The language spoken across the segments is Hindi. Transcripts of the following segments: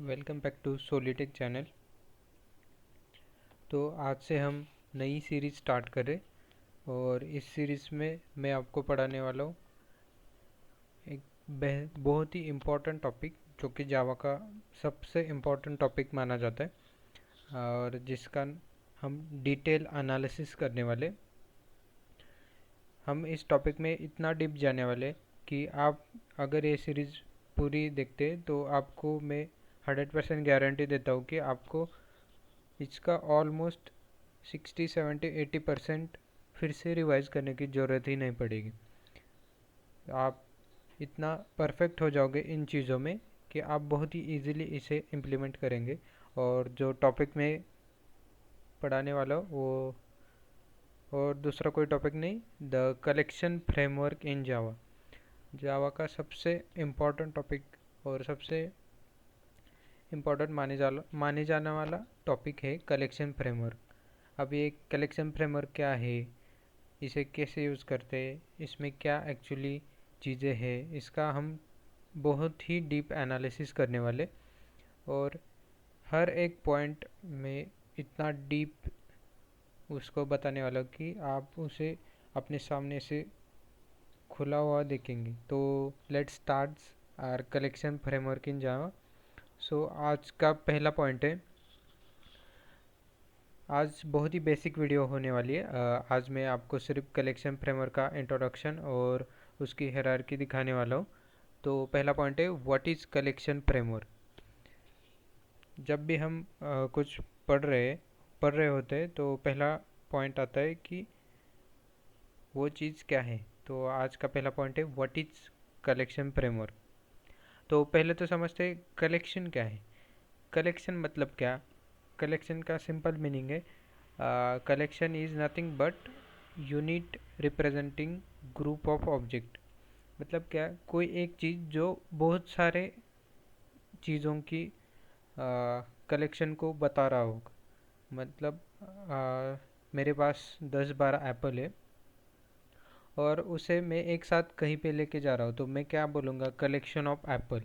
Welcome back to Solitech channel. तो आज से हम नई सीरीज़ स्टार्ट करें और इस सीरीज़ में मैं आपको पढ़ाने वाला हूँ एक बहुत ही इम्पोर्टेंट टॉपिक जो कि जावा का सबसे इम्पोर्टेंट टॉपिक माना जाता है और जिसका हम डिटेल एनालिसिस करने वाले। हम इस टॉपिक में इतना डीप जाने वाले कि आप अगर ये सीरीज़ पूरी देखते तो आपको मैं 100% गारंटी देता हूँ कि आपको इसका ऑलमोस्ट 60 70 80% फिर से रिवाइज करने की ज़रूरत ही नहीं पड़ेगी। आप इतना परफेक्ट हो जाओगे इन चीज़ों में कि आप बहुत ही इजीली इसे इम्प्लीमेंट करेंगे। और जो टॉपिक में पढ़ाने वाला हूँ वो और दूसरा कोई टॉपिक नहीं, द कलेक्शन फ्रेमवर्क इन जावा। जावा का सबसे इम्पोर्टेंट टॉपिक और सबसे इम्पोर्टेंट माने जाने वाला टॉपिक है कलेक्शन फ्रेमवर्क। अब ये कलेक्शन फ्रेमवर्क क्या है, इसे कैसे यूज़ करते हैं, इसमें क्या एक्चुअली चीज़ें हैं, इसका हम बहुत ही डीप एनालिसिस करने वाले। और हर एक पॉइंट में इतना डीप उसको बताने वाला कि आप उसे अपने सामने से खुला हुआ देखेंगे। तो let's start our collection framework in Java. So आज का पहला पॉइंट है, आज बहुत ही बेसिक वीडियो होने वाली है। आज मैं आपको सिर्फ कलेक्शन फ्रेमवर्क का इंट्रोडक्शन और उसकी हायरार्की दिखाने वाला हूँ। तो पहला पॉइंट है, व्हाट इज़ कलेक्शन फ्रेमवर्क। जब भी हम कुछ पढ़ रहे होते हैं तो पहला पॉइंट आता है कि वो चीज़ क्या है। तो आज का पहला पॉइंट है, व्हाट इज़ कलेक्शन फ्रेमवर्क। तो पहले तो समझते हैं कलेक्शन क्या है। कलेक्शन मतलब क्या। कलेक्शन का सिंपल मीनिंग है, collection is nothing but unit representing group of object. मतलब क्या, कोई एक चीज़ जो बहुत सारे चीज़ों की कलेक्शन को बता रहा होगा। मतलब मेरे पास 10 12 एप्पल है और उसे मैं एक साथ कहीं पे लेके जा रहा हूँ तो मैं क्या बोलूँगा, कलेक्शन ऑफ एप्पल।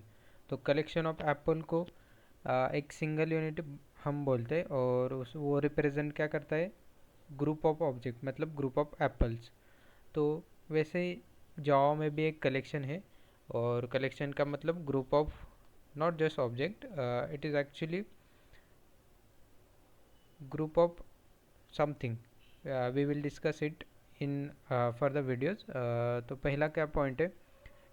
तो कलेक्शन ऑफ एप्पल को एक सिंगल यूनिट हम बोलते हैं और उस वो रिप्रेजेंट क्या करता है, ग्रुप ऑफ ऑब्जेक्ट, मतलब ग्रुप ऑफ एप्पल्स। तो वैसे ही जावा में भी एक कलेक्शन है और कलेक्शन का मतलब group of, not just object, it is actually group of something. We will discuss it in further videos. तो पहला क्या पॉइंट है,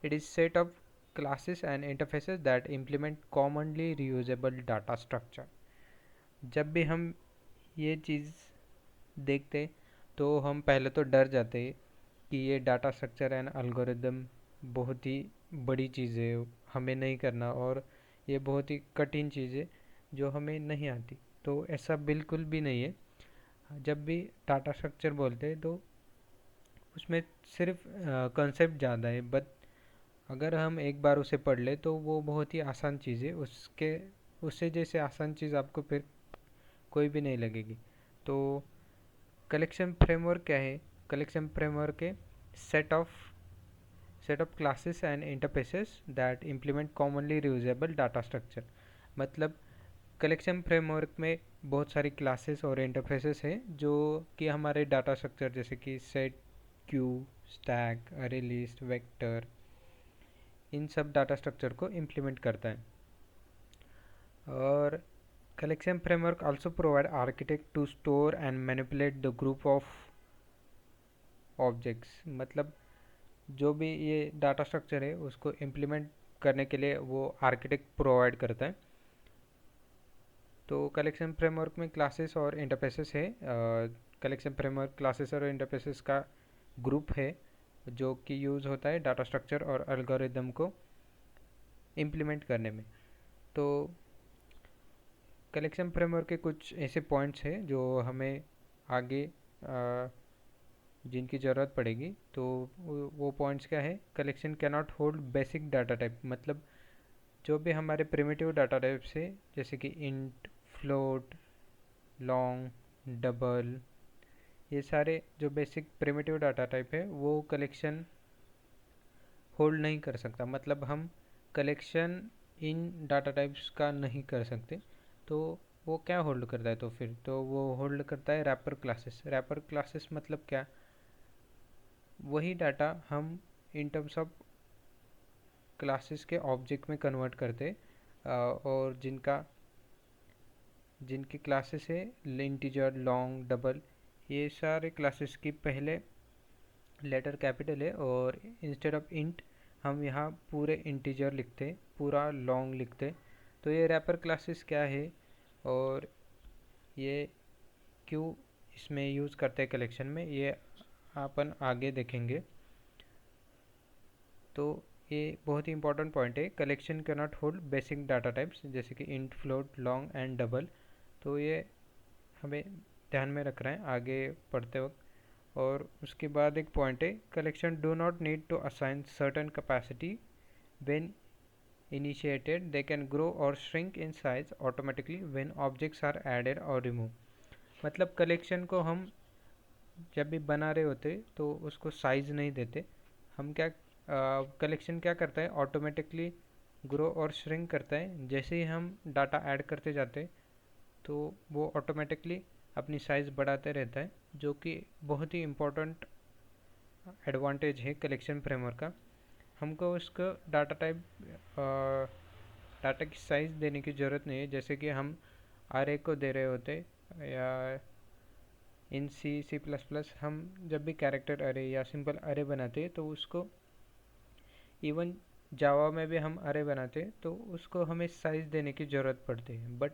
it is set of classes and interfaces that implement commonly reusable data structure। जब भी हम ये चीज़ देखते तो हम पहले तो डर जाते कि ये डाटा स्ट्रक्चर एंड एल्गोरिदम बहुत ही बड़ी चीज़ है, हमें नहीं करना, और ये बहुत ही कठिन चीज़ है जो हमें नहीं आती। तो ऐसा बिल्कुल भी नहीं है। जब भी डाटा स्ट्रक्चर बोलते हैं तो उसमें सिर्फ कॉन्सेप्ट ज़्यादा है, बट अगर हम एक बार उसे पढ़ ले तो वो बहुत ही आसान चीज़ है। उससे जैसे आसान चीज़ आपको फिर कोई भी नहीं लगेगी। तो कलेक्शन फ्रेमवर्क क्या है। कलेक्शन फ्रेमवर्क है set of classes and interfaces that implement commonly reusable data structure. मतलब कलेक्शन फ्रेमवर्क में बहुत सारी क्लासेस और इंटरफेसेस हैं जो कि हमारे डाटा स्ट्रक्चर जैसे कि set, queue, stack, array list, vector, इन सब डाटा स्ट्रक्चर को इम्प्लीमेंट करता है। और collection framework also provide architect to store and manipulate the group of objects. मतलब जो भी ये डाटा स्ट्रक्चर है उसको इम्प्लीमेंट करने के लिए वो आर्किटेक्ट प्रोवाइड करता है। तो कलेक्शन फ्रेमवर्क में क्लासेस और इंटरफेसेस है। कलेक्शन फ्रेमवर्क क्लासेस और इंटरफेसेस का ग्रुप है जो कि यूज़ होता है डाटा स्ट्रक्चर और एल्गोरिदम को इम्प्लीमेंट करने में। तो कलेक्शन फ्रेमवर्क के कुछ ऐसे पॉइंट्स हैं जो हमें आगे जिनकी ज़रूरत पड़ेगी। तो वो पॉइंट्स क्या है, collection can not hold basic data type. मतलब जो भी हमारे प्रिमिटिव डाटा टाइप्स है जैसे कि इंट, फ्लोट, लॉन्ग, डबल, ये सारे जो बेसिक प्रिमिटिव डाटा टाइप है वो कलेक्शन होल्ड नहीं कर सकता। मतलब हम कलेक्शन इन डाटा टाइप्स का नहीं कर सकते। तो वो क्या होल्ड करता है, तो फिर तो वो होल्ड करता है रैपर क्लासेस। रैपर क्लासेस मतलब क्या, वही डाटा हम इन टर्म्स ऑफ क्लासेस के ऑब्जेक्ट में कन्वर्ट करते, और जिनकी क्लासेस है इंटीजर, लॉन्ग, डबल, ये सारे क्लासेस की पहले लेटर कैपिटल है, और इंस्टेड ऑफ इंट हम यहाँ पूरे इंटीजर लिखते, पूरा लॉन्ग लिखते। तो ये रैपर क्लासेस क्या है और ये क्यों इसमें यूज़ करते हैं कलेक्शन में, ये अपन आगे देखेंगे। तो ये बहुत ही इंपॉर्टेंट पॉइंट है। Collection can not hold basic data types जैसे कि int, float, long and double. तो ये हमें ध्यान में रखना है आगे पढ़ते वक्त। और उसके बाद एक पॉइंट है, collection do not need to assign certain capacity when initiated, they can grow or shrink in size automatically when objects are added or removed। मतलब कलेक्शन को हम जब भी बना रहे होते तो उसको साइज नहीं देते। हम क्या, कलेक्शन क्या करता है, ऑटोमेटिकली ग्रो और श्रिंक करता है। जैसे ही हम डाटा ऐड करते जाते तो वो ऑटोमेटिकली अपनी साइज़ बढ़ाते रहता है, जो कि बहुत ही इम्पोर्टेंट एडवांटेज है कलेक्शन फ्रेमवर्क का। हमको उसको डाटा टाइप, डाटा की साइज़ देने की ज़रूरत नहीं है। जैसे कि हम आरे को दे रहे होते, या इन सी प्लस प्लस हम जब भी कैरेक्टर अरे या सिंपल अरे बनाते हैं तो उसको, इवन जावा में भी हम अरे बनाते तो उसको हमें साइज़ देने की ज़रूरत पड़ती है। बट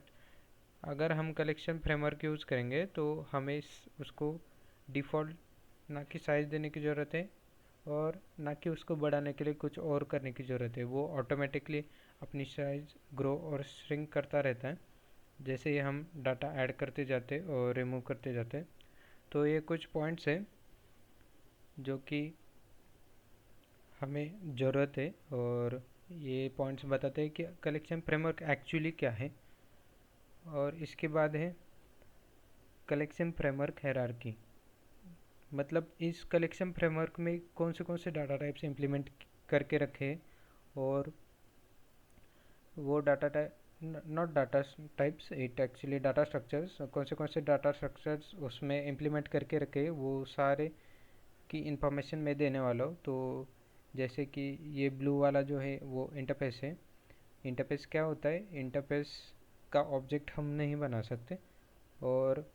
अगर हम कलेक्शन फ्रेमवर्क यूज़ करेंगे तो हमें उसको डिफ़ॉल्ट ना कि साइज़ देने की ज़रूरत है, और ना कि उसको बढ़ाने के लिए कुछ और करने की ज़रूरत है। वो ऑटोमेटिकली अपनी साइज़ ग्रो और श्रिंक करता रहता है जैसे ही हम डाटा ऐड करते जाते और रिमूव करते जाते। तो ये कुछ पॉइंट्स हैं जो कि हमें ज़रूरत है, और ये पॉइंट्स बताते हैं कि कलेक्शन फ्रेमवर्क एक्चुअली क्या है। और इसके बाद है कलेक्शन फ्रेमवर्क हायरार्की। मतलब इस कलेक्शन फ्रेमवर्क में कौन से डाटा टाइप्स इम्प्लीमेंट करके रखे, और वो data type, not data types, it actually data structures, कौन से डाटा स्ट्रक्चर्स उसमें इम्प्लीमेंट करके रखे, वो सारे की इंफॉर्मेशन मैं देने वाला हूँ। तो जैसे कि ये ब्लू वाला जो है वो इंटरफेस है। इंटरफेस क्या होता है, इंटरफेस का ऑब्जेक्ट हम नहीं बना सकते, और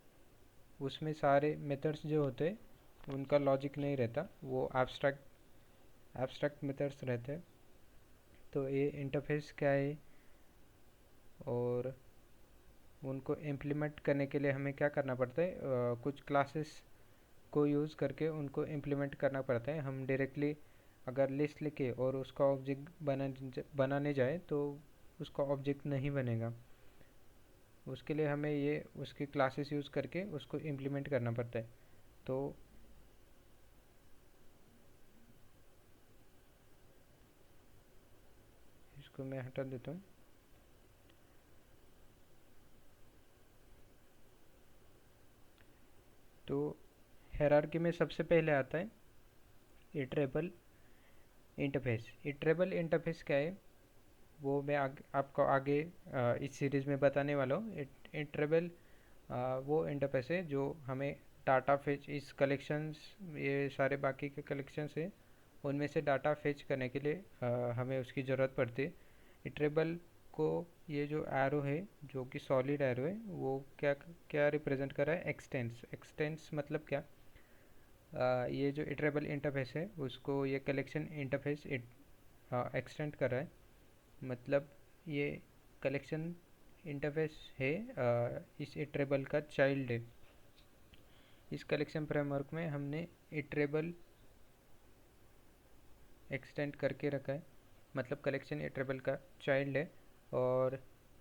उसमें सारे मेथड्स जो होते हैं उनका लॉजिक नहीं रहता, वो एब्स्ट्रैक्ट मेथड्स रहते हैं। तो ये इंटरफेस क्या है, और उनको इम्प्लीमेंट करने के लिए हमें क्या करना पड़ता है, कुछ क्लासेस को यूज़ करके उनको इम्प्लीमेंट करना पड़ता है। हम डायरेक्टली अगर लिस्ट लिखे और उसका ऑब्जेक्ट बनाने जाए तो उसका ऑब्जेक्ट नहीं बनेगा। उसके लिए हमें ये उसकी क्लासेस यूज़ करके उसको इम्प्लीमेंट करना पड़ता है। तो इसको मैं हटा देता हूँ। तो हायरार्की में सबसे पहले आता है इटरेबल इंटरफेस। इटरेबल इंटरफेस क्या है वो मैं आपको आगे इस सीरीज़ में बताने वाला हूँ। इटरेबल वो इंटरफेस है जो हमें डाटा फेच, इस कलेक्शंस, ये सारे बाकी के कलेक्शंस है उनमें से डाटा फेच करने के लिए हमें उसकी ज़रूरत पड़ती है। इटरेबल को, ये जो एरो है जो कि सॉलिड एरो है, वो क्या क्या रिप्रेजेंट कर रहा है, एक्सटेंस। एक्सटेंस मतलब क्या, ये जो इटरेबल इंटरफेस है उसको ये कलेक्शन इंटरफेस एक्सटेंड कर रहा है। मतलब ये कलेक्शन इंटरफेस है, इस इटरेबल का चाइल्ड है। इस कलेक्शन फ्रेमवर्क में हमने इटरेबल एक्सटेंड करके रखा है, मतलब कलेक्शन इटरेबल का चाइल्ड है। और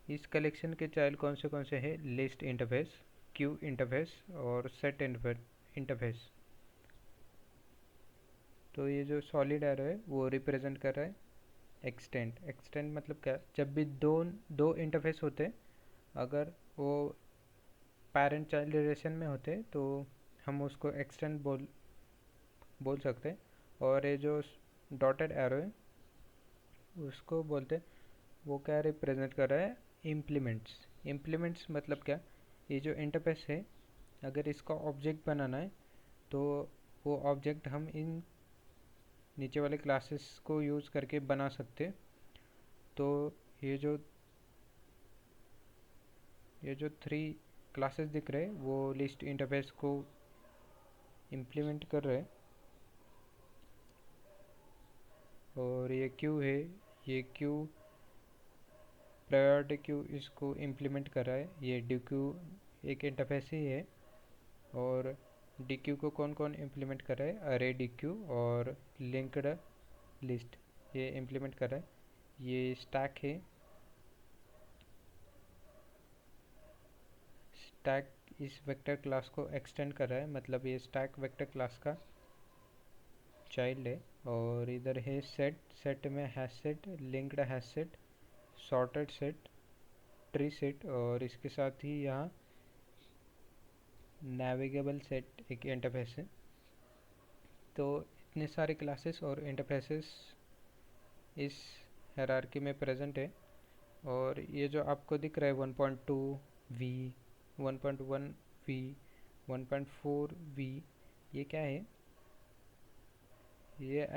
इस कलेक्शन के चाइल्ड कौन से हैं, लिस्ट इंटरफेस, क्यू इंटरफेस और सेट इंटरफेस। तो ये जो सॉलिड एरो है वो रिप्रेजेंट कर रहा है एक्सटेंड। एक्सटेंड मतलब क्या, जब भी दो इंटरफेस होते हैं, अगर वो पेरेंट चाइल्ड रिलेशन में होते तो हम उसको एक्सटेंड बोल सकते हैं। और ये जो डॉटेड एरो है उसको बोलते वो क्या रिप्रेजेंट कर रहा है, इम्प्लीमेंट्स। इम्प्लीमेंट्स मतलब क्या, ये जो इंटरफेस है अगर इसका ऑब्जेक्ट बनाना है तो वो ऑब्जेक्ट हम इन नीचे वाले क्लासेस को यूज़ करके बना सकते। तो ये जो ये जो 3 क्लासेस दिख रहे हैं वो लिस्ट इंटरफेस को इम्प्लीमेंट कर रहे हैं। और ये क्यू है, ये क्यू प्रायोरिटी क्यू इसको इम्प्लीमेंट कर रहा है। ये डी क्यू एक इंटरफेस ही है। और डी क्यू को कौन कौन इम्प्लीमेंट कर रहा है, अरे डी क्यू और लिंक्ड लिस्ट ये इम्प्लीमेंट कर रहा है। ये स्टैक है, स्टैक इस वेक्टर क्लास को एक्सटेंड कर रहा है, मतलब ये स्टैक वेक्टर क्लास का चाइल्ड है। और इधर है सेट, सेट में hash set, linked hash set, sorted set, tree set, और इसके साथ ही यहाँ नेविगेबल सेट एक इंटरफेस है। तो इतने सारे क्लासेस और इंटरफेसेस इस हायरार्की में प्रेजेंट है। और ये जो आपको दिख रहा है 1.2 वी, 1.1 वी, 1.4 वी, ये क्या है, ये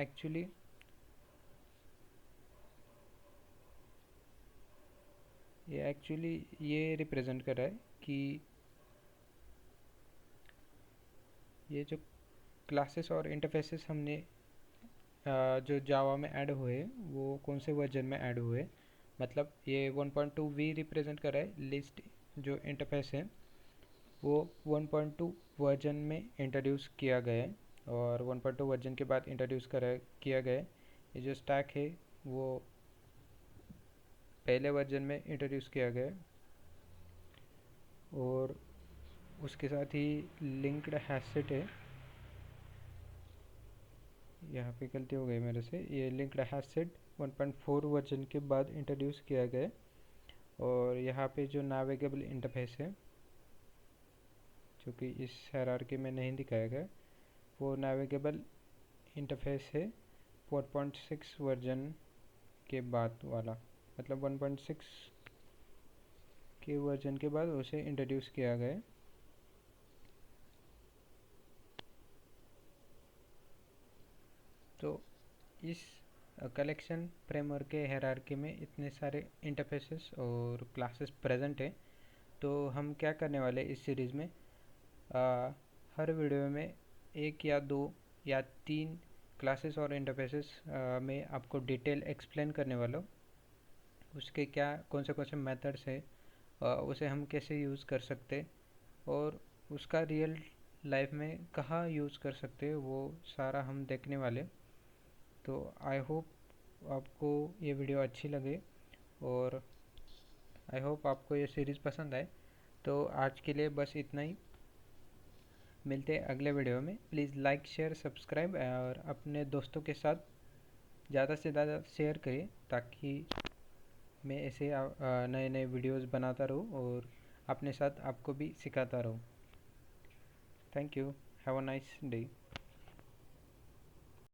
एक्चुअली ये रिप्रेजेंट कर रहा है कि ये जो क्लासेस और इंटरफेसेस हमने जो जावा में ऐड हुए वो कौन से वर्जन में ऐड हुए। मतलब ये 1.2 वी रिप्रेजेंट कर रहा है लिस्ट जो इंटरफेस है वो 1.2 वर्जन में इंट्रोड्यूस किया गया है। और 1.2 वर्जन के बाद इंट्रोड्यूस किया गया है। ये जो स्टैक है वो पहले वर्जन में इंट्रोड्यूस किया गया है। और उसके साथ ही लिंक्ड हैशसेट है, यहाँ पे गलती हो गई मेरे से, ये लिंक्ड हैशसेट 1.4 वर्जन के बाद इंट्रोड्यूस किया गया है। और यहाँ पे जो नाविगेबल इंटरफेस है जो कि इस हायरार्की में नहीं दिखाया गया, वो नाविगेबल इंटरफेस है 4.6 वर्जन के बाद वाला, मतलब 1.6 के वर्जन के बाद उसे इंट्रोड्यूस किया गया। तो इस कलेक्शन फ्रेमवर्क के हायरार्की में इतने सारे इंटरफेसेस और क्लासेस प्रेजेंट है। तो हम क्या करने वाले इस सीरीज़ में, हर वीडियो में एक या दो या तीन क्लासेस और इंटरफेसेस में आपको डिटेल एक्सप्लेन करने वाला हूँ। उसके क्या कौन से मेथड्स है, उसे हम कैसे यूज़ कर सकते और उसका रियल लाइफ में कहाँ यूज़ कर सकते, वो सारा हम देखने वाले। तो आई होप आपको ये वीडियो अच्छी लगे और आई होप आपको ये सीरीज़ पसंद आए। तो आज के लिए बस इतना ही, मिलते हैं अगले वीडियो में। प्लीज़ लाइक शेयर सब्सक्राइब और अपने दोस्तों के साथ ज़्यादा से ज़्यादा शेयर करें ताकि मैं ऐसे नए नए वीडियोस बनाता रहूँ और अपने साथ आपको भी सिखाता रहूँ। Thank you, have a nice day.